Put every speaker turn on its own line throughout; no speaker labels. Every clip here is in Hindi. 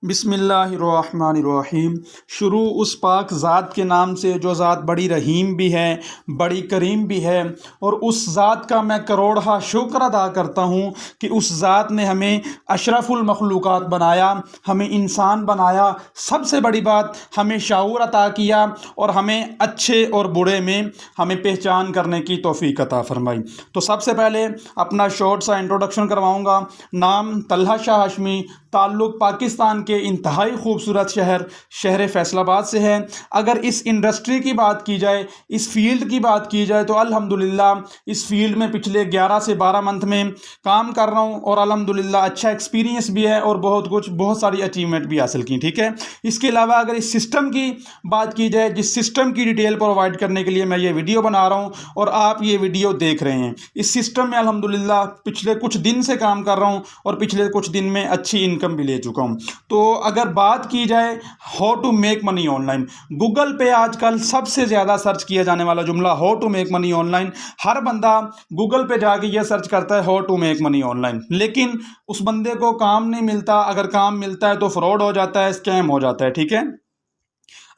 बिस्मिल्लाहिर्रहमानिर्रहीम। शुरू उस पाक ज़ात के नाम से जो ज़ात बड़ी रहीम भी है, बड़ी करीम भी है। और उस ज़ात का मैं करोड़हा शुक्र अदा करता हूँ कि उस ज़ात ने हमें अशरफुल मखलूक़ात बनाया, हमें इंसान बनाया। सबसे बड़ी बात, हमें शऊर अता किया और हमें अच्छे और बुरे में हमें पहचान करने की तौफ़ीक अता फ़रमाई। तो सबसे पहले अपना शॉर्ट सा इंट्रोडक्शन करवाऊँगा। नाम तलहा शाह हाशमी, ताल्लुक़ पाकिस्तान के इंतहाई खूबसूरत शहर फैसलाबाद से है। अगर इस इंडस्ट्री की बात की जाए, इस फील्ड की बात की जाए, तो अल्हम्दुलिल्लाह इस फील्ड में पिछले 11 से 12 मंथ में काम कर रहा हूँ और अल्हम्दुलिल्लाह अच्छा एक्सपीरियंस भी है और बहुत सारी अचीवमेंट भी हासिल की। ठीक है। इसके अलावा अगर इस सिस्टम की बात की जाए, जिस सिस्टम की डिटेल प्रोवाइड करने के लिए मैं ये वीडियो बना रहा हूँ और आप ये वीडियो देख रहे हैं, इस सिस्टम में अल्हम्दुलिल्लाह पिछले कुछ दिन से काम कर रहा हूँ और पिछले कुछ दिन में अच्छी इनकम भी ले चुका हूँ। तो अगर बात की जाए how to make money online, Google पे आजकल सबसे ज़्यादा सर्च किया जाने वाला जुमला how to make money online. हर बंदा गूगल पे जाके ये सर्च करता है how to make money online, लेकिन उस बंदे को काम नहीं मिलता। अगर काम मिलता है तो फ्रॉड हो जाता है, स्कैम हो जाता है। ठीक है।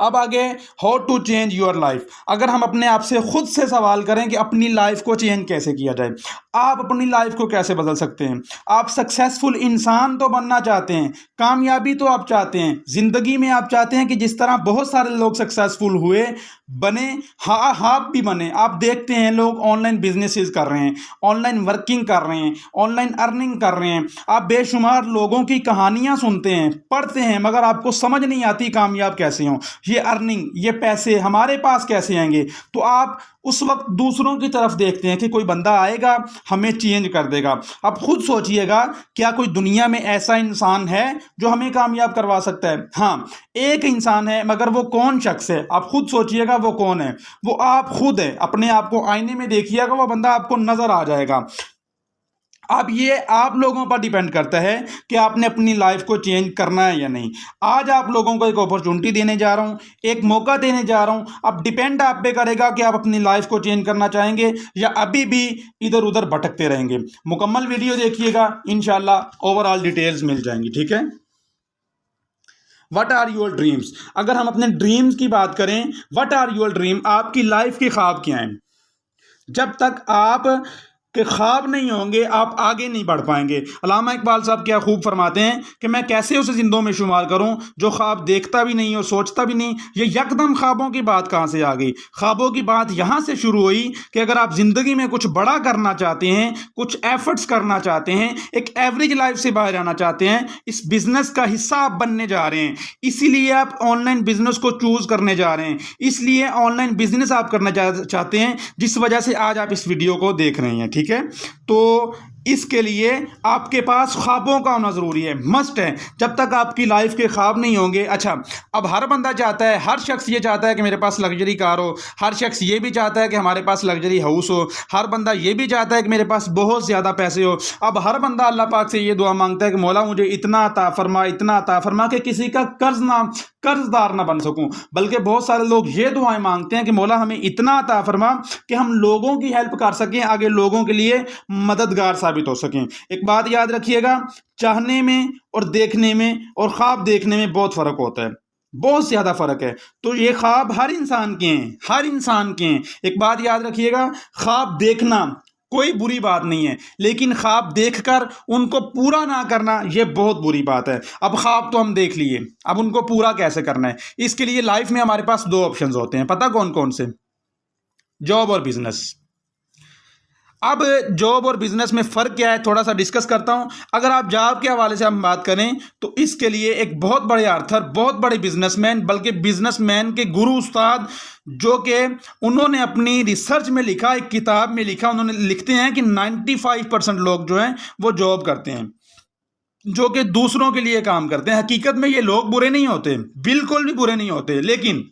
अब आगे how to change your life. अगर हम अपने आप से खुद से सवाल करें कि अपनी लाइफ को चेंज कैसे किया जाए, आप अपनी लाइफ को कैसे बदल सकते हैं। आप सक्सेसफुल इंसान तो बनना चाहते हैं, कामयाबी तो आप चाहते हैं, ज़िंदगी में आप चाहते हैं कि जिस तरह बहुत सारे लोग सक्सेसफुल हुए, बने, हाँ आप भी बने। आप देखते हैं लोग ऑनलाइन बिजनेसेस कर रहे हैं, ऑनलाइन वर्किंग कर रहे हैं, ऑनलाइन अर्निंग कर रहे हैं। आप बेशुमार लोगों की कहानियां सुनते हैं, पढ़ते हैं, मगर आपको समझ नहीं आती कामयाब कैसे हों, ये अर्निंग, ये पैसे हमारे पास कैसे आएंगे। तो आप उस वक्त दूसरों की तरफ देखते हैं कि कोई बंदा आएगा हमें चेंज कर देगा। अब खुद सोचिएगा, क्या कोई दुनिया में ऐसा इंसान है जो हमें कामयाब करवा सकता है? हाँ, एक इंसान है, मगर वो कौन शख्स है? आप खुद सोचिएगा वो कौन है। वो आप खुद है। अपने आप को आईने में देखिएगा, वो बंदा आपको नजर आ जाएगा। अब ये आप लोगों पर डिपेंड करता है कि आपने अपनी लाइफ को चेंज करना है या नहीं। आज आप लोगों को एक अपॉर्चुनिटी देने जा रहा हूं, एक मौका देने जा रहा हूं। अब डिपेंड आप पे करेगा कि आप अपनी लाइफ को चेंज करना चाहेंगे या अभी भी इधर उधर भटकते रहेंगे। मुकम्मल वीडियो देखिएगा, इंशाल्लाह ओवरऑल डिटेल्स मिल जाएंगी। ठीक है। What are your dreams. अगर हम अपने ड्रीम्स की बात करें, वट आर योर ड्रीम, आपकी लाइफ के ख्वाब क्या हैं? जब तक आप के ख्वाब नहीं होंगे, आप आगे नहीं बढ़ पाएंगे। अल्लामा इकबाल साहब क्या खूब फरमाते हैं कि मैं कैसे उसे जिंदों में शुमार करूं जो ख्वाब देखता भी नहीं और सोचता भी नहीं। ये यकदम ख्वाबों की बात कहां से आ गई? ख्वाबों की बात यहां से शुरू हुई कि अगर आप जिंदगी में कुछ बड़ा करना चाहते हैं, कुछ एफर्ट्स करना चाहते हैं, एक एवरेज लाइफ से बाहर आना चाहते हैं, इस बिजनेस का हिस्सा आप बनने जा रहे हैं, इसीलिए आप ऑनलाइन बिजनेस को चूज करने जा रहे हैं, इसलिए ऑनलाइन बिजनेस आप करना चाहते हैं, जिस वजह से आज आप इस वीडियो को देख रहे हैं। ठीक है। तो इसके लिए आपके पास ख्वाबों का होना ज़रूरी है, मस्ट है। जब तक आपकी लाइफ के ख्वाब नहीं होंगे। अच्छा, अब हर बंदा चाहता है, हर शख्स ये चाहता है कि मेरे पास लग्जरी कार हो, हर शख्स ये भी चाहता है कि हमारे पास लग्जरी हाउस हो, हर बंदा ये भी चाहता है कि मेरे पास बहुत ज़्यादा पैसे हो। अब हर बंदा अल्लाह पाक से ये दुआ मांगता है कि मौला मुझे इतना अता फरमा, इतना अता फरमा कि किसी का कर्जदार ना बन सकूं। बल्कि बहुत सारे लोग ये दुआएं मांगते हैं कि मौला हमें इतना अता फरमा कि हम लोगों की हेल्प कर सकें, आगे लोगों के लिए मददगार साबित हो सकें। एक बात याद रखिएगा, चाहने में और देखने में और ख्वाब देखने में बहुत फर्क होता है, बहुत ज्यादा फर्क है। तो ये ख्वाब हर इंसान के हैं, हर इंसान के हैं। एक बात याद रखिएगा, ख्वाब देखना कोई बुरी बात नहीं है, लेकिन ख्वाब देखकर उनको पूरा ना करना ये बहुत बुरी बात है। अब ख्वाब तो हम देख लिए, अब उनको पूरा कैसे करना है? इसके लिए लाइफ में हमारे पास दो ऑप्शंस होते हैं, पता कौन कौन से? जॉब और बिजनेस। अब जॉब और बिजनेस में फ़र्क क्या है, थोड़ा सा डिस्कस करता हूं। अगर आप जॉब के हवाले से हम बात करें तो इसके लिए एक बहुत बड़े आर्थर, बहुत बड़े बिजनेसमैन, बल्कि बिजनेसमैन के गुरु उस्ताद, जो कि उन्होंने अपनी रिसर्च में लिखा, एक किताब में लिखा, उन्होंने लिखते हैं कि 95% लोग जो हैं वो जॉब करते हैं, जो कि दूसरों के लिए काम करते हैं। हकीकत में ये लोग बुरे नहीं होते, बिल्कुल भी बुरे नहीं होते, लेकिन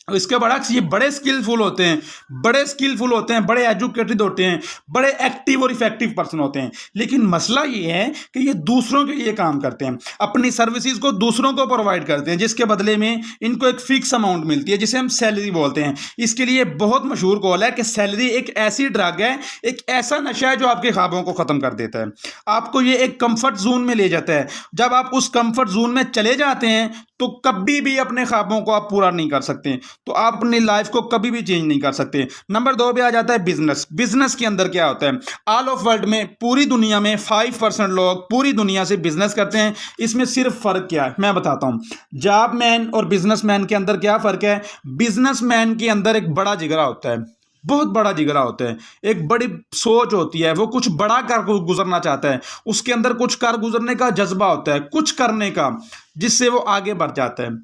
इसके बरक्स ये बड़े स्किलफुल होते हैं, बड़े एजुकेटेड होते हैं, बड़े एक्टिव और इफेक्टिव पर्सन होते हैं। लेकिन मसला ये है कि ये दूसरों के लिए काम करते हैं, अपनी सर्विसेज को दूसरों को प्रोवाइड करते हैं, जिसके बदले में इनको एक फिक्स अमाउंट मिलती है जिसे हम सैलरी बोलते हैं। इसके लिए बहुत मशहूर कॉल है कि सैलरी एक ऐसी ड्रग है, एक ऐसा नशा है जो आपके ख्वाबों को ख़त्म कर देता है। आपको ये एक कंफर्ट जोन में ले जाता है। जब आप उस कंफर्ट जोन में चले जाते हैं तो कभी भी अपने ख्वाबों को आप पूरा नहीं कर सकते, तो आप अपनी लाइफ को कभी भी चेंज नहीं कर सकते। नंबर 2 पे आ जाता है बिजनेस। बिजनेस के अंदर क्या होता है? ऑल ऑफ वर्ल्ड में, पूरी दुनिया में 5% लोग पूरी दुनिया से बिजनेस करते हैं। इसमें सिर्फ फर्क क्या है मैं बताता हूं। जॉब मैन और बिजनेसमैन के अंदर क्या फर्क है? बिजनेसमैन के अंदर एक बड़ा जिगरा होता है, बहुत बड़ा जिगरा होता है, एक बड़ी सोच होती है, वो कुछ बड़ा कर गुजरना चाहता है, उसके अंदर कुछ कर गुजरने का जज्बा होता है, कुछ करने का, जिससे वो आगे बढ़ जाता है।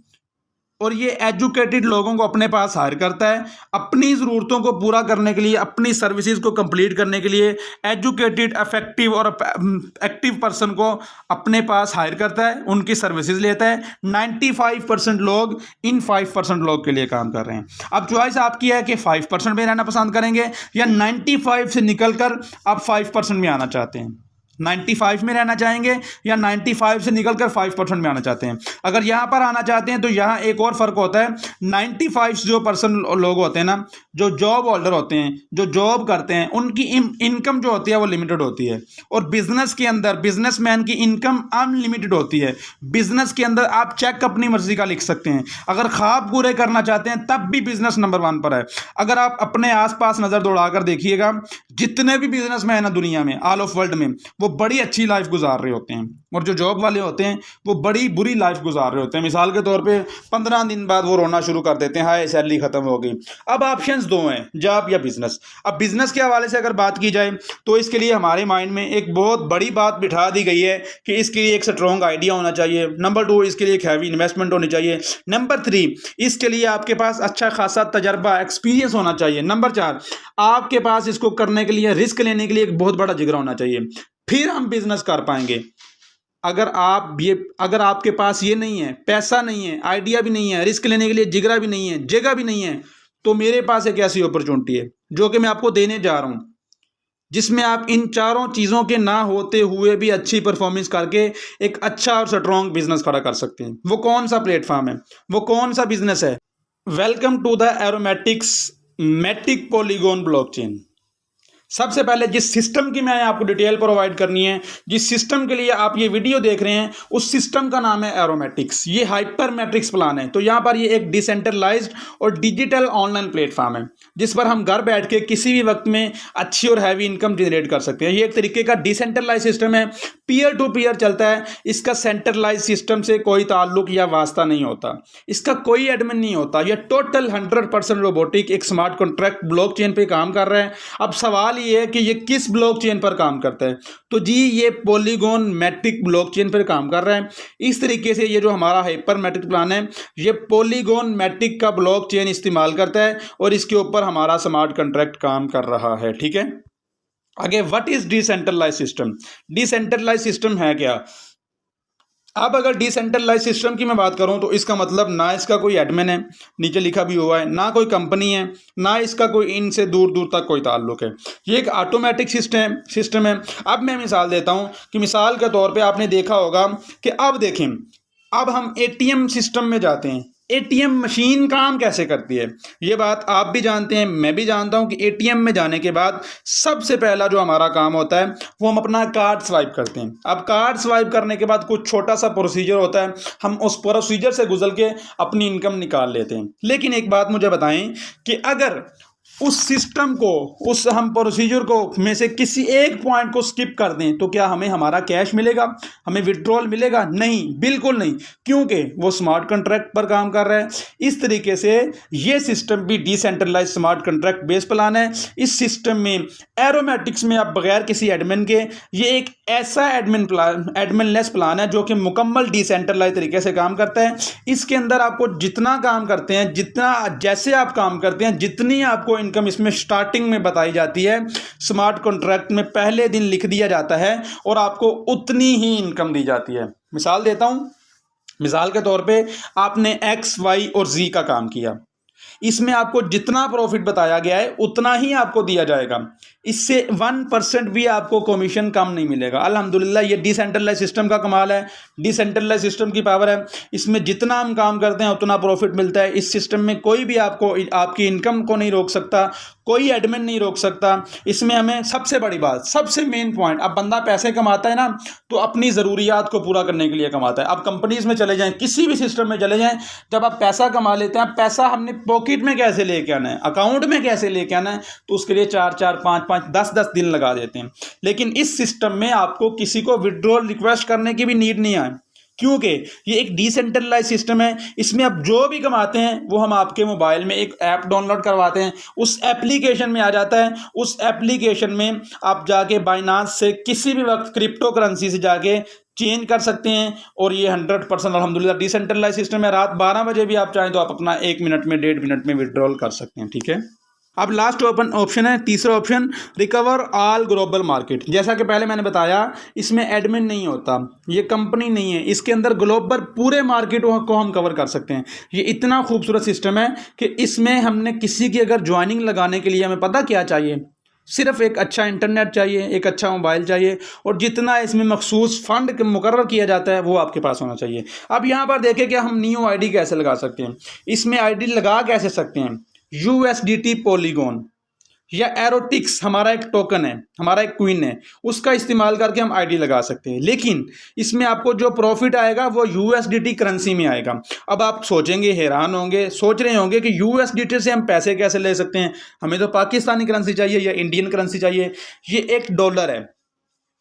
और ये एजुकेटेड लोगों को अपने पास हायर करता है, अपनी ज़रूरतों को पूरा करने के लिए, अपनी सर्विसेज को कंप्लीट करने के लिए एजुकेटेड, इफेक्टिव और एक्टिव पर्सन को अपने पास हायर करता है, उनकी सर्विसेज लेता है। 95% लोग इन 5% लोग के लिए काम कर रहे हैं। अब चॉइस आपकी है कि 5% में रहना पसंद करेंगे या 95 से निकलकर आप 5% में आना चाहते हैं। 95 में रहना चाहेंगे या 95 से निकलकर 5% में आना चाहते हैं। अगर यहाँ पर आना चाहते हैं तो यहाँ एक और फर्क होता है। 95 जो पर्सन लोग होते हैं ना, जो जॉब होल्डर होते हैं, जो जॉब करते हैं, उनकी इनकम जो होती है वो लिमिटेड होती है। और बिजनेस के अंदर बिजनेसमैन की इनकम अनलिमिटेड होती है। बिजनेस के अंदर आप चेक अपनी मर्जी का लिख सकते हैं। अगर ख्वाब पूरे करना चाहते हैं तब भी बिजनेस नंबर 1 पर है। अगर आप अपने आसपास नजर दौड़ाकर देखिएगा, जितने भी बिजनेसमैन हैं दुनिया में, ऑल ऑफ वर्ल्ड में, वो बड़ी अच्छी लाइफ गुजार रहे होते हैं। और जो जॉब वाले होते हैं वो बड़ी बुरी लाइफ गुजार रहे होते हैं। मिसाल के तौर पे 15 दिन बाद वो रोना शुरू कर देते हैं, हाय सैलरी खत्म हो गई। अब ऑप्शंस 2 हैं, जॉब या बिजनेस। अब बिजनेस के हवाले से अगर बात की जाए तो इसके लिए हमारे माइंड में एक बहुत बड़ी बात बिठा दी गई है कि इसके लिए एक स्ट्रॉन्ग आइडिया होना चाहिए। नंबर 2, इसके लिए एक हैवी इन्वेस्टमेंट होनी चाहिए। नंबर 3, इसके लिए आपके पास अच्छा खासा तजर्बा, एक्सपीरियंस होना चाहिए। नंबर 4, आपके पास इसको करने के लिए, रिस्क लेने के लिए एक बहुत बड़ा जिगरा होना चाहिए, फिर हम बिजनेस कर पाएंगे। अगर आपके पास ये नहीं है, पैसा नहीं है, आइडिया भी नहीं है, रिस्क लेने के लिए जिगरा भी नहीं है, जगह भी नहीं है, तो मेरे पास एक ऐसी अपॉर्चुनिटी है जो कि मैं आपको देने जा रहा हूं, जिसमें आप इन चारों चीज़ों के ना होते हुए भी अच्छी परफॉर्मेंस करके एक अच्छा और स्ट्रॉन्ग बिजनेस खड़ा कर सकते हैं। वो कौन सा प्लेटफॉर्म है, वो कौन सा बिजनेस है? Welcome to the aromatics Matic Polygon blockchain. सबसे पहले जिस सिस्टम की मैंने आपको डिटेल प्रोवाइड करनी है, जिस सिस्टम के लिए आप ये वीडियो देख रहे हैं, उस सिस्टम का नाम है एरोमेटिक्स। ये हाइपर मैट्रिक्स प्लान है। तो यहाँ पर ये एक डिसेंट्रलाइज्ड और डिजिटल ऑनलाइन प्लेटफॉर्म है जिस पर हम घर बैठ के किसी भी वक्त में अच्छी और हैवी इनकम जनरेट कर सकते हैं। ये एक तरीके का डिसेंट्रलाइज सिस्टम है, पीयर टू पीयर चलता है। इसका सेंट्रलाइज सिस्टम से कोई ताल्लुक या वास्ता नहीं होता, इसका कोई एडमिन नहीं होता। यह टोटल 100% रोबोटिक एक स्मार्ट कॉन्ट्रैक्ट ब्लॉकचेन पे काम कर रहा है। अब सवाल ये है कि ये किस ब्लॉकचेन पर काम करता है? तो जी ये पॉलीगॉन मैट्रिक ब्लॉकचेन पर काम कर रहा है। इस तरीके से ये जो हमारा हाइपर मैट्रिक प्लान है, ये पॉलीगॉन मैट्रिक का ब्लॉकचेन इस्तेमाल करता है और इसके ऊपर हमारा स्मार्ट कॉन्ट्रैक्ट काम कर रहा है। ठीक है, आगे what is decentralize system? Decentralize system है क्या? अब अगर डिसेंट्रलाइज सिस्टम की मैं बात करूं तो इसका मतलब ना इसका कोई एडमिन है, नीचे लिखा भी हुआ है, ना कोई कंपनी है, ना इसका कोई इनसे दूर दूर तक कोई ताल्लुक है। ये एक ऑटोमेटिक सिस्टम है। अब मैं मिसाल देता हूं कि मिसाल के तौर पे आपने देखा होगा कि अब देखें, अब हम एटीएम सिस्टम में जाते हैं। एटीएम मशीन काम कैसे करती है ये बात आप भी जानते हैं, मैं भी जानता हूं कि एटीएम में जाने के बाद सबसे पहला जो हमारा काम होता है वो हम अपना कार्ड स्वाइप करते हैं। अब कार्ड स्वाइप करने के बाद कुछ छोटा सा प्रोसीजर होता है, हम उस प्रोसीजर से गुजर के अपनी इनकम निकाल लेते हैं। लेकिन एक बात मुझे बताएं कि अगर उस सिस्टम को, उस हम प्रोसीजर को में से किसी एक पॉइंट को स्किप कर दें तो क्या हमें हमारा कैश मिलेगा, हमें विड्रॉल मिलेगा? नहीं, बिल्कुल नहीं, क्योंकि वो स्मार्ट कॉन्ट्रैक्ट पर काम कर रहा है। इस तरीके से ये सिस्टम भी decentralize smart contract base plan है। इस सिस्टम में एरोमेटिक्स में आप बगैर किसी एडमिन के, ये एक ऐसा एडमिनलेस प्लान है जो कि मुकम्मल डिसेंट्रलाइज तरीके से काम करता है। इसके अंदर आपको जितना काम करते हैं, जितना जैसे आप काम करते हैं, जितनी आपको इनकम इसमें स्टार्टिंग में बताई जाती है, स्मार्ट कॉन्ट्रैक्ट में पहले दिन लिख दिया जाता है और आपको उतनी ही इनकम दी जाती है। मिसाल देता हूं, मिसाल के तौर पे आपने एक्स, वाई और जी का काम किया। इसमें आपको जितना प्रॉफिट बताया गया है उतना ही आपको दिया जाएगा, इससे 1% भी आपको कमीशन कम नहीं मिलेगा। अल्हम्दुलिल्लाह ये डिसेंट्रलाइज सिस्टम का कमाल है, डिसेंट्रलाइज सिस्टम की पावर है। इसमें जितना हम काम करते हैं उतना प्रॉफिट मिलता है। इस सिस्टम में कोई भी आपको आपकी इनकम को नहीं रोक सकता, कोई एडमिन नहीं रोक सकता। इसमें हमें सबसे बड़ी बात, सबसे मेन पॉइंट, अब बंदा पैसे कमाता है ना तो अपनी ज़रूरियात को पूरा करने के लिए कमाता है। अब कंपनीज में चले जाएं, किसी भी सिस्टम में चले जाएं, जब आप पैसा कमा लेते हैं, पैसा हमने पॉकेट में कैसे लेके आना है, अकाउंट में कैसे लेके आना है, तो उसके लिए 4-4, 5-5, 10-10 दिन लगा देते हैं। लेकिन इस सिस्टम में आपको किसी को विड्रॉल रिक्वेस्ट करने की भी नीड नहीं है, क्योंकि ये एक डिसेंट्रलाइज सिस्टम है। इसमें आप जो भी कमाते हैं वो हम आपके मोबाइल में एक ऐप डाउनलोड करवाते हैं, उस एप्लीकेशन में आ जाता है। उस एप्लीकेशन में आप जाके बाइनांस से किसी भी वक्त क्रिप्टो करेंसी से जाके चेंज कर सकते हैं। और ये 100% अल्हम्दुलिल्लाह डिसेंट्रलाइज सिस्टम है। रात 12 बजे भी आप चाहें तो आप अपना 1 मिनट में, 1.5 मिनट में विड्रॉल कर सकते हैं, ठीक है। अब लास्ट ऑप्शन है, तीसरा option, recover all global market. जैसा कि पहले मैंने बताया, इसमें एडमिन नहीं होता, ये कंपनी नहीं है, इसके अंदर ग्लोबल पूरे मार्केट को हम कवर कर सकते हैं। ये इतना खूबसूरत सिस्टम है कि इसमें हमने किसी की अगर ज्वाइनिंग लगाने के लिए हमें पता क्या चाहिए, सिर्फ एक अच्छा इंटरनेट चाहिए, एक अच्छा मोबाइल चाहिए, और जितना इसमें मखसूस फंड मुकर्रर किया जाता है वो आपके पास होना चाहिए। अब यहाँ पर देखें कि हम न्यू आईडी कैसे लगा सकते हैं। इसमें आईडी लगा कैसे सकते हैं, USDT पॉलीगॉन या एरोटिक्स हमारा एक टोकन है, हमारा एक क्वीन है, उसका इस्तेमाल करके हम आईडी लगा सकते हैं। लेकिन इसमें आपको जो प्रॉफिट आएगा वो USDT करेंसी में आएगा। अब आप सोचेंगे, हैरान होंगे, सोच रहे होंगे कि USDT से हम पैसे कैसे ले सकते हैं, हमें तो पाकिस्तानी करेंसी चाहिए या इंडियन करेंसी चाहिए। ये $1 है,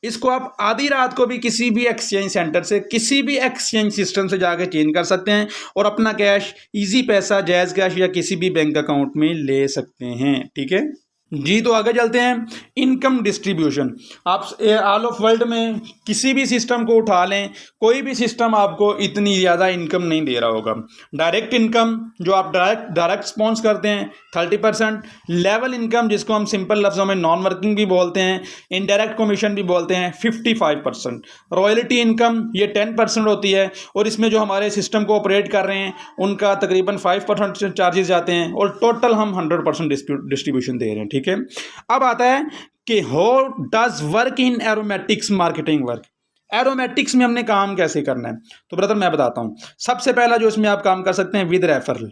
इसको आप आधी रात को भी किसी भी एक्सचेंज सेंटर से, किसी भी एक्सचेंज सिस्टम से जाकर चेंज कर सकते हैं और अपना कैश, इजी पैसा, जायज़ कैश या किसी भी बैंक अकाउंट में ले सकते हैं, ठीक है जी। तो आगे चलते हैं, इनकम डिस्ट्रीब्यूशन। आप ऑल ऑफ वर्ल्ड में किसी भी सिस्टम को उठा लें, कोई भी सिस्टम आपको इतनी ज़्यादा इनकम नहीं दे रहा होगा। डायरेक्ट इनकम जो आप डायरेक्ट स्पॉन्स करते हैं 30%, लेवल इनकम जिसको हम सिंपल लफ्ज़ों में नॉन वर्किंग भी बोलते हैं, इनडायरेक्ट कमीशन भी बोलते हैं 55%, रॉयल्टी इनकम ये 10% होती है, और इसमें जो हमारे सिस्टम को ऑपरेट कर रहे हैं उनका तकरीबन 5% चार्जेस जाते हैं, और टोटल हम 100% डिस्ट्रीब्यूशन दे रहे हैं, ठीक है। अब आता है कि how does work in aromatics marketing work. Aromatics में हमने काम कैसे करना है, तो ब्रदर मैं बताता हूं। सबसे पहला जो इसमें आप काम कर सकते हैं विद रेफरल।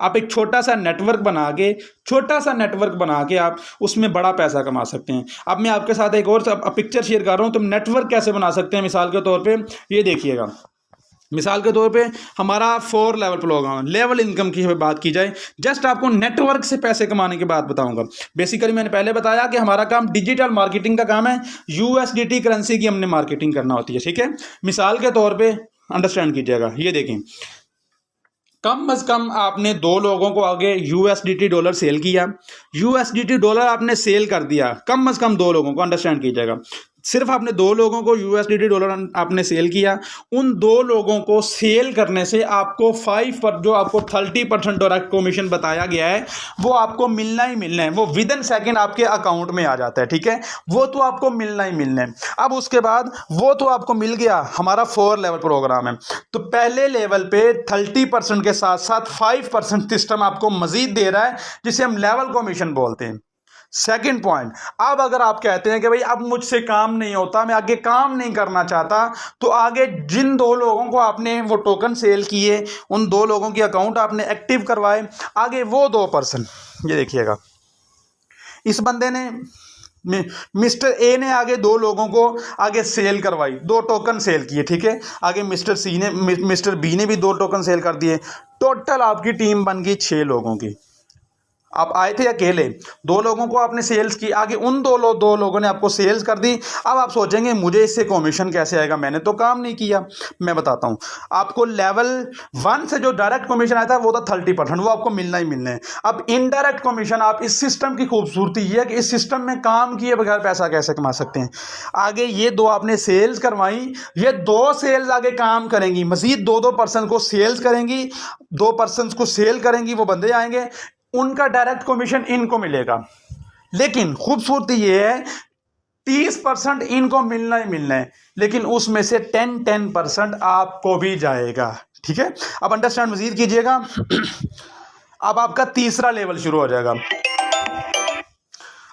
आप एक छोटा सा नेटवर्क बना के आप उसमें बड़ा पैसा कमा सकते हैं। अब मैं आपके साथ एक और पिक्चर शेयर कर रहा हूं, तो नेटवर्क कैसे बना सकते हैं। मिसाल के तौर पे ये देखिएगा, मिसाल के तौर पे हमारा 4 लेवल प्रोग्राम, लेवल इनकम की बात की जाए, जस्ट आपको नेटवर्क से पैसे कमाने की बात बताऊंगा। बेसिकली मैंने पहले बताया कि हमारा काम डिजिटल मार्केटिंग का काम है, USDT करेंसी की हमने मार्केटिंग करना होती है, ठीक है। मिसाल के तौर पे अंडरस्टैंड कीजिएगा, ये देखें, कम अज कम आपने 2 लोगों को आगे USDT डॉलर सेल किया, USDT डॉलर आपने सेल कर दिया, कम अज कम 2 लोगों को, अंडरस्टैंड कीजिएगा, सिर्फ आपने 2 लोगों को USDT डॉलर आपने सेल किया। उन 2 लोगों को सेल करने से आपको 5 पर जो आपको 30% डायरेक्ट कमीशन बताया गया है वो आपको मिलना ही मिलना है। वो विद इन सेकेंड आपके अकाउंट में आ जाता है, ठीक है, वो तो आपको मिलना ही मिलना है। अब उसके बाद वो तो आपको मिल गया, हमारा 4 लेवल प्रोग्राम है, तो पहले लेवल पे 30% के साथ साथ 5% सिस्टम आपको मजीद दे रहा है, जिसे हम लेवल कमीशन बोलते हैं। सेकंड पॉइंट, अब अगर आप कहते हैं कि भाई अब मुझसे काम नहीं होता, मैं आगे काम नहीं करना चाहता, तो आगे जिन 2 लोगों को आपने वो टोकन सेल किए, उन 2 लोगों के अकाउंट आपने एक्टिव करवाए, आगे वो 2%, ये देखिएगा, इस बंदे ने, मिस्टर ए ने आगे 2 लोगों को आगे सेल करवाई, 2 टोकन सेल किए, ठीक है। आगे मिस्टर बी ने भी 2 टोकन सेल कर दिए, टोटल आपकी टीम बन गई 6 लोगों की। आप आए थे अकेले, 2 लोगों को आपने सेल्स की, आगे उन 2 लोगों ने आपको सेल्स कर दी। अब आप सोचेंगे मुझे इससे कमीशन कैसे आएगा, मैंने तो काम नहीं किया। मैं बताता हूं, आपको लेवल 1 से जो डायरेक्ट कमीशन आया था वो था 30%, वो आपको मिलना ही मिलना है। अब इनडायरेक्ट कमीशन, आप इस सिस्टम की खूबसूरती ये है कि इस सिस्टम में काम किए बगैर पैसा कैसे कमा सकते हैं। आगे ये 2 आपने सेल्स करवाई, ये 2 सेल्स आगे काम करेंगी, मजीद 2 पर्सन को सेल्स करेंगी, 2 पर्सन को सेल करेंगी, वो बंदे आएंगे, उनका डायरेक्ट कमीशन इनको मिलेगा। लेकिन खूबसूरती ये है 30% इनको मिलना ही मिलना है, लेकिन उसमें से 10% आपको भी जाएगा, ठीक है। अब अंडरस्टैंड मजीद कीजिएगा। अब आपका तीसरा लेवल शुरू हो जाएगा।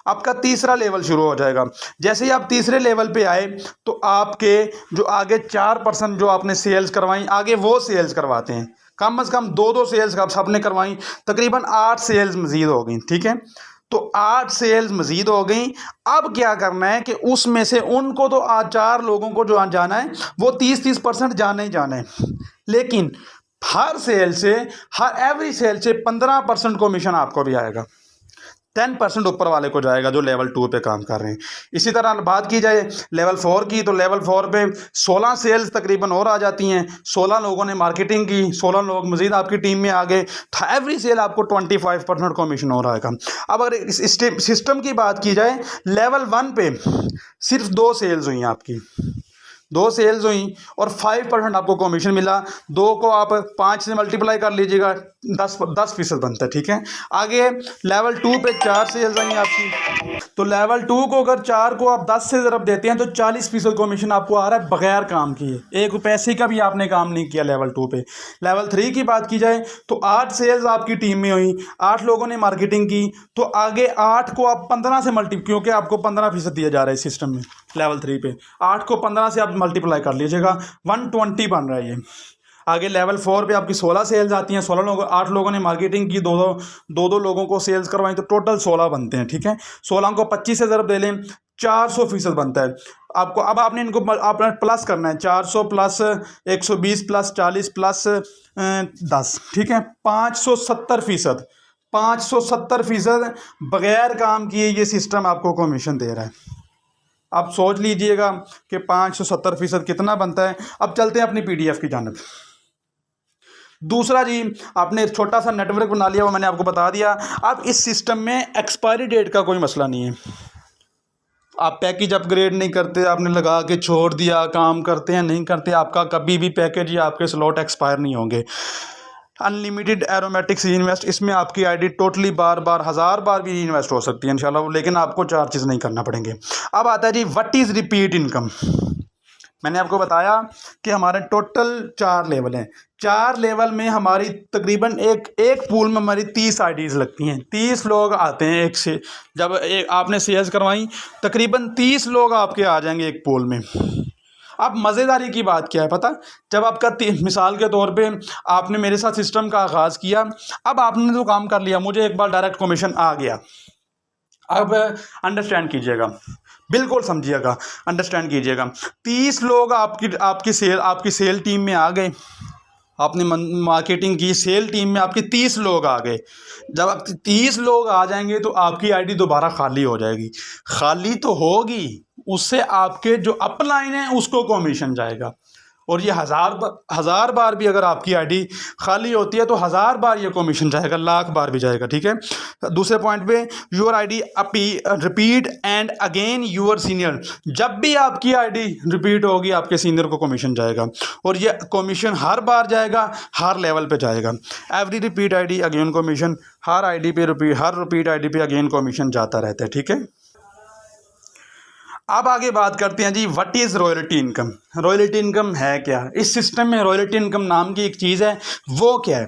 आपका तीसरा लेवल शुरू हो जाएगा। जैसे ही आप तीसरे लेवल पे आए तो आपके जो आगे 4% जो आपने सेल्स करवाई, आगे वो सेल्स करवाते हैं। कम से कम 2-2 सेल्स आप सबने करवाई, तकरीबन 8 सेल्स मज़ीद हो गई। ठीक है, तो 8 सेल्स मज़ीद हो गई। अब क्या करना है कि उसमें से उनको तो 4 लोगों को जो जाना है वो 30% जाना ही जाना है, लेकिन हर सेल से, हर एवरी सेल से 15% कमीशन आपको भी आएगा। 10% ऊपर वाले को जाएगा जो लेवल 2 पे काम कर रहे हैं। इसी तरह बात की जाए लेवल 4 की, तो लेवल 4 पे 16 सेल्स तकरीबन और आ जाती हैं। 16 लोगों ने मार्केटिंग की, 16 लोग मज़ीद आपकी टीम में आ गए, एवरी सेल आपको 25% कमीशन हो आएगा। अब अगर इस सिस्टम की बात की जाए, लेवल 1 पे सिर्फ 2 सेल्स हुई आपकी, 2 सेल्स हुई और 5% आपको कमीशन मिला। 2 को आप 5 से मल्टीप्लाई कर लीजिएगा, 10% बनता है। ठीक है, आगे लेवल 2 पे 4 सेल्स आई आपकी, तो लेवल 2 को अगर 4 को आप 10 से ज़रब देते हैं तो 40% कमीशन आपको आ रहा है बगैर काम किए, एक पैसे का भी आपने काम नहीं किया लेवल 2 पे। लेवल 3 की बात की जाए तो 8 सेल्स आपकी टीम में हुई, 8 लोगों ने मार्केटिंग की, तो आगे 8 को आप 15 से क्योंकि आपको 15% दिया जा रहा है सिस्टम में। लेवल 3 पे 8 को 15 से आप मल्टीप्लाई कर लीजिएगा, 120 बन रहा है ये। आगे लेवल 4 पे आपकी 16 सेल्स आती हैं, 16 लोगों, 8 लोगों ने मार्केटिंग की, दो लोगों को सेल्स करवाई, तो टोटल 16 बनते हैं। ठीक है, 16 को 25 से ज़रब दे लें, 400% बनता है आपको। अब आपने इनको आपने प्लस करना है, 400 प्लस 120 प्लस 40 प्लस 10, ठीक है, 570%। 570% बगैर काम किए ये सिस्टम आपको कमीशन दे रहा है। आप सोच लीजिएगा कि 570% कितना बनता है। अब चलते हैं अपनी PDF की जानिब। दूसरा जी, आपने छोटा सा नेटवर्क बना लिया, वो मैंने आपको बता दिया। अब इस सिस्टम में एक्सपायरी डेट का कोई मसला नहीं है। आप पैकेज अपग्रेड नहीं करते, आपने लगा के छोड़ दिया, काम करते हैं नहीं करते, आपका कभी भी पैकेज या आपके स्लॉट एक्सपायर नहीं होंगे। अनलिमिटेड एरोमेटिक्स इन्वेस्ट, इसमें आपकी आईडी टोटली बार बार 1000 बार भी इन्वेस्ट हो सकती है इंशाल्लाह, लेकिन आपको चार्जेस नहीं करना पड़ेंगे। अब आता है जी व्हाट इज़ रिपीट इनकम। मैंने आपको बताया कि हमारे टोटल 4 लेवल हैं। 4 लेवल में हमारी तकरीबन एक पूल में हमारी 30 आईडीज़ लगती हैं। 30 लोग आते हैं एक से, जब आपने सेल्स करवाई तकरीबन 30 लोग आपके आ जाएंगे एक पूल में। अब मज़ेदारी की बात क्या है पता, जब आपका मिसाल के तौर पे आपने मेरे साथ सिस्टम का आगाज़ किया, अब आपने तो काम कर लिया, मुझे एक बार डायरेक्ट कमीशन आ गया। अब अंडरस्टैंड कीजिएगा, बिल्कुल समझिएगा, अंडरस्टैंड कीजिएगा। 30 लोग आपकी सेल टीम में आ गए, आपने मार्केटिंग की, सेल टीम में आपके 30 लोग आ गए। जब आप 30 लोग आ जाएंगे तो आपकी आईडी दोबारा खाली हो जाएगी। खाली तो होगी, उससे आपके जो अपलाइन है उसको कमीशन जाएगा। और ये 1000 बार भी अगर आपकी आईडी खाली होती है तो 1000 बार ये कमीशन जाएगा, 1,00,000 बार भी जाएगा। ठीक है, दूसरे पॉइंट पे your ID repeat and again your senior, जब भी आपकी आईडी रिपीट होगी आपके सीनियर को कमीशन जाएगा, और ये कमीशन हर बार जाएगा, हर लेवल पे जाएगा। Every repeat ID again commission, हर रिपीट आईडी पे अगेन कमीशन जाता रहता है। ठीक है, अब आगे बात करते हैं जी what is royalty income. Royalty income है क्या? इस सिस्टम में रॉयल्टी इनकम नाम की एक चीज़ है, वो क्या है?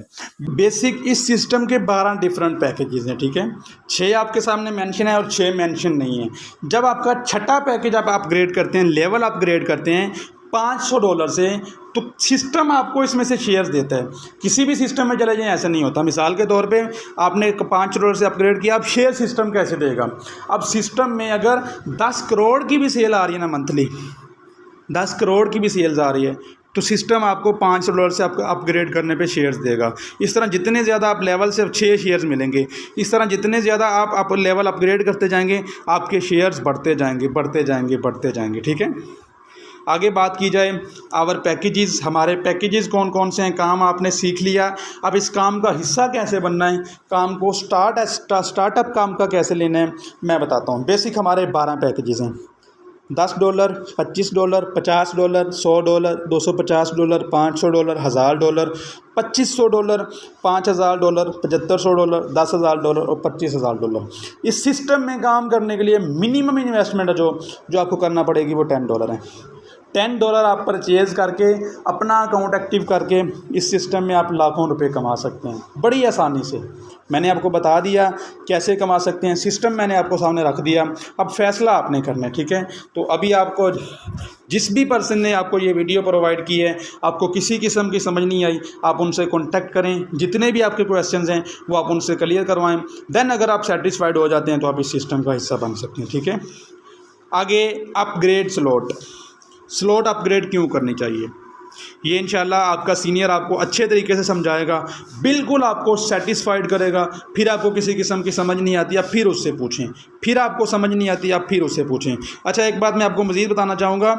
बेसिक इस सिस्टम के 12 डिफरेंट पैकेजेस हैं। ठीक है, 6 आपके सामने मेंशन है और 6 मेंशन नहीं है। जब आपका छठा पैकेज आप अपग्रेड करते हैं, लेवल अपग्रेड करते हैं $500 से, तो सिस्टम आपको इसमें से शेयर्स देता है। किसी भी सिस्टम में चले जाएं ऐसा नहीं होता। मिसाल के तौर पे आपने $500 से अपग्रेड किया, अब शेयर सिस्टम कैसे देगा? अब सिस्टम में अगर 10 करोड़ की भी सेल आ रही है ना, मंथली 10 करोड़ की भी सेल्स आ रही है, तो सिस्टम आपको $500 से आपको अपग्रेड करने पे शेयर्स देगा। इस तरह जितने ज़्यादा आप लेवल से 6 शेयर्स मिलेंगे, इस तरह जितने ज़्यादा आप लेवल अपग्रेड करते जाएंगे आपके शेयर्स बढ़ते जाएंगे। ठीक है, आगे बात की जाए आवर पैकेजेस, हमारे पैकेजेस कौन कौन से हैं, काम आपने सीख लिया। अब इस काम का हिस्सा कैसे बनना है, काम को स्टार्टअप काम का कैसे लेना है, मैं बताता हूँ। बेसिक हमारे 12 पैकेजेस हैं। $10, $25, $50, $100, $250, $500, $1000, $2500, $5000, $7500, $10000 और $25000। इस सिस्टम में काम करने के लिए मिनिमम इन्वेस्टमेंट जो आपको करना पड़ेगी वो $10 है। $10 आप परचेज़ करके अपना अकाउंट एक्टिव करके इस सिस्टम में आप लाखों रुपए कमा सकते हैं बड़ी आसानी से। मैंने आपको बता दिया कैसे कमा सकते हैं, सिस्टम मैंने आपको सामने रख दिया, अब फ़ैसला आपने करना है, ठीक है। तो अभी आपको जिस भी पर्सन ने आपको ये वीडियो प्रोवाइड की है, आपको किसी किस्म की समझ नहीं आई, आप उनसे कॉन्टैक्ट करें, जितने भी आपके क्वेश्चंस हैं वो आप उनसे क्लियर करवाएं। देन अगर आप सेटिस्फाइड हो जाते हैं तो आप इस सिस्टम का हिस्सा बन सकते हैं, ठीक है। आगे अपग्रेड स्लॉट अपग्रेड क्यों करनी चाहिए, ये इंशाल्लाह आपका सीनियर आपको अच्छे तरीके से समझाएगा, बिल्कुल आपको सेटिस्फाइड करेगा। फिर आपको किसी किस्म की समझ नहीं आती आप फिर उससे पूछें, फिर आपको समझ नहीं आती आप फिर उससे पूछें। अच्छा, एक बात मैं आपको मज़ीद बताना चाहूँगा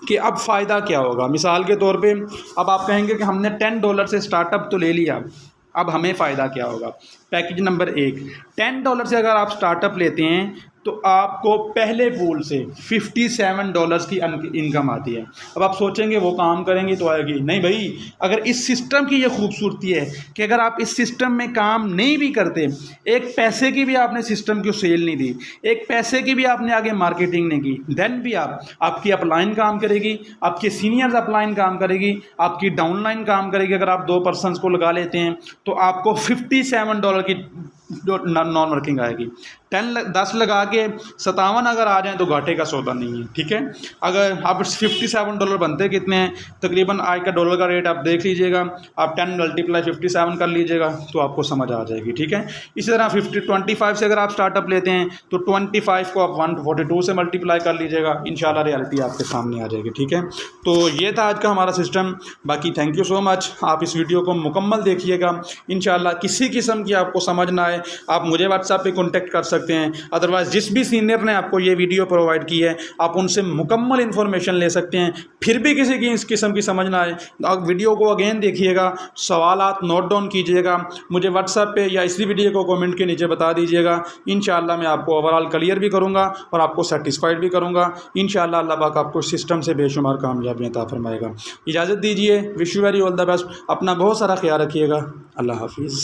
कि अब फ़ायदा क्या होगा। मिसाल के तौर पे अब आप कहेंगे कि हमने $10 से स्टार्टअप तो ले लिया, अब हमें फ़ायदा क्या होगा। पैकेज नंबर 1, $10 से अगर आप स्टार्टअप लेते हैं तो आपको पहले पूल से $57 की इनकम आती है। अब आप सोचेंगे वो काम करेंगे तो आएगी, नहीं भाई, अगर इस सिस्टम की ये खूबसूरती है कि अगर आप इस सिस्टम में काम नहीं भी करते, एक पैसे की भी आपने सिस्टम को सेल नहीं दी, एक पैसे की भी आपने आगे मार्केटिंग नहीं की, देन भी आपकी अपलाइन काम करेगी, आपके सीनियर्स अपलाइन काम करेगी, आपकी डाउनलाइन काम करेगी। अगर आप 2 पर्सनस को लगा लेते हैं तो आपको $57 की नॉन वर्किंग आएगी। 10 लगा के 57 अगर आ जाएँ तो घाटे का सौदा नहीं है, ठीक है। अगर आप $57 बनते कितने हैं, तकरीबन आज का डॉलर का रेट आप देख लीजिएगा, आप 10 × 57 कर लीजिएगा तो आपको समझ आ जाएगी, ठीक है। इसी तरह 25 से अगर आप स्टार्टअप लेते हैं तो 25 को आप 142 से मल्टीप्लाई कर लीजिएगा, इंशाल्लाह रियलिटी आपके सामने आ जाएगी, ठीक है। तो ये था आज का हमारा सिस्टम। बाकी थैंक यू सो मच, आप इस वीडियो को मुकम्मल देखिएगा। इंशाल्लाह किसी किस्म की आपको समझ ना आए आप मुझे व्हाट्सएप पे कांटेक्ट कर सकते हैं, अदरवाइज़ जिस भी सीनियर ने आपको ये वीडियो प्रोवाइड की है आप उनसे मुकम्मल इन्फॉर्मेशन ले सकते हैं। फिर भी किसी की इस किस्म की समझ ना आए, आप वीडियो को अगेन देखिएगा, सवालात नोट डाउन कीजिएगा, मुझे व्हाट्सएप पे या इसी वीडियो को कमेंट के नीचे बता दीजिएगा। इंशाल्लाह मैं आपको ओवरऑल क्लियर भी करूँगा और आपको सेटिस्फाइड भी करूँगा। इंशाल्लाह अल्लाह पाक आपको सिस्टम से बेशुमार कामयाबियाँ अता फरमाएगा। इजाज़त दीजिए, wish you very all the best, अपना बहुत सारा ख्याल रखिएगा, अल्लाह हाफिज़।